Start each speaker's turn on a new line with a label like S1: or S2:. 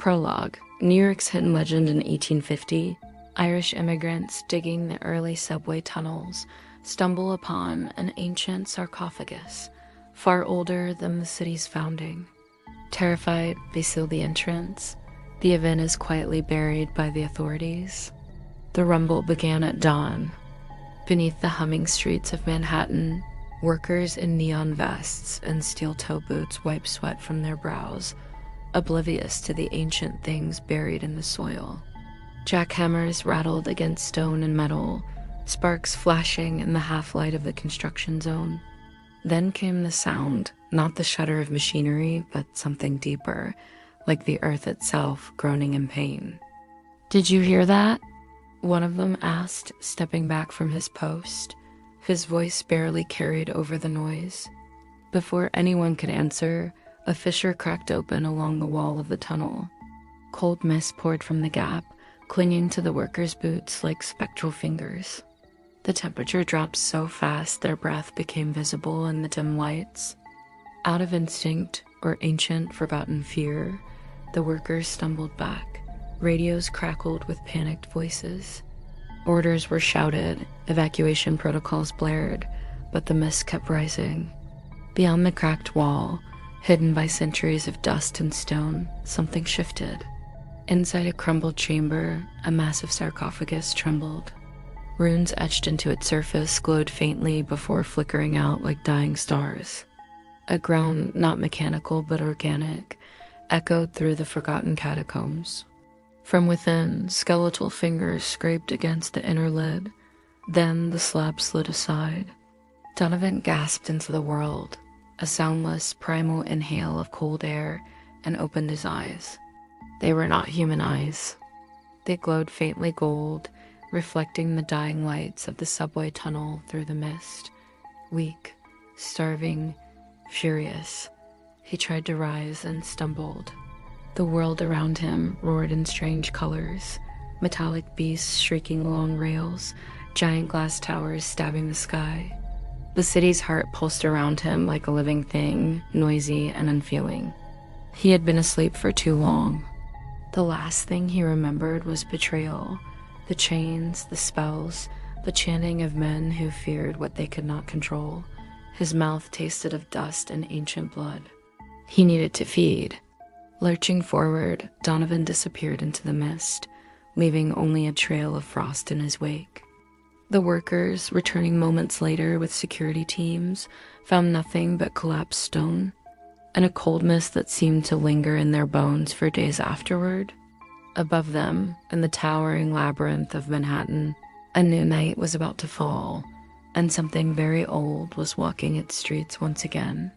S1: Prologue. New York's hidden legend in 1850, Irish immigrants digging the early subway tunnels stumble upon an ancient sarcophagus, far older than the city's founding. Terrified, they seal the entrance. The event is quietly buried by the authorities. The rumble began at dawn. Beneath the humming streets of Manhattan, workers in neon vests and steel-toe boots wipe sweat from their brows, oblivious to the ancient things buried in the soil. Jackhammers rattled against stone and metal, sparks flashing in the half-light of the construction zone. Then came the sound, not the shudder of machinery, but something deeper, like the earth itself groaning in pain. "Did you hear that?" one of them asked, stepping back from his post. His voice barely carried over the noise. Before anyone could answer, a fissure cracked open along the wall of the tunnel. Cold mist poured from the gap, clinging to the workers' boots like spectral fingers. The temperature dropped so fast their breath became visible in the dim lights. Out of instinct or ancient forgotten fear, the workers stumbled back. Radios crackled with panicked voices. Orders were shouted, evacuation protocols blared, but the mist kept rising. Beyond the cracked wall, hidden by centuries of dust and stone, something shifted. Inside a crumbled chamber, a massive sarcophagus trembled. Runes etched into its surface glowed faintly before flickering out like dying stars. A groan, not mechanical but organic, echoed through the forgotten catacombs. From within, skeletal fingers scraped against the inner lid. Then the slab slid aside. Donovan gasped into the world, a soundless, primal inhale of cold air, and opened his eyes. They were not human eyes. They glowed faintly gold, reflecting the dying lights of the subway tunnel through the mist. Weak, starving, furious, he tried to rise and stumbled. The world around him roared in strange colors, metallic beasts shrieking along rails, giant glass towers stabbing the sky. The city's heart pulsed around him like a living thing, noisy and unfeeling. He had been asleep for too long. The last thing he remembered was betrayal, the chains, the spells, the chanting of men who feared what they could not control. His mouth tasted of dust and ancient blood. He needed to feed. Lurching forward, Donovan disappeared into the mist, leaving only a trail of frost in his wake. The workers, returning moments later with security teams, found nothing but collapsed stone, and a cold mist that seemed to linger in their bones for days afterward. Above them, in the towering labyrinth of Manhattan, a new night was about to fall, and something very old was walking its streets once again.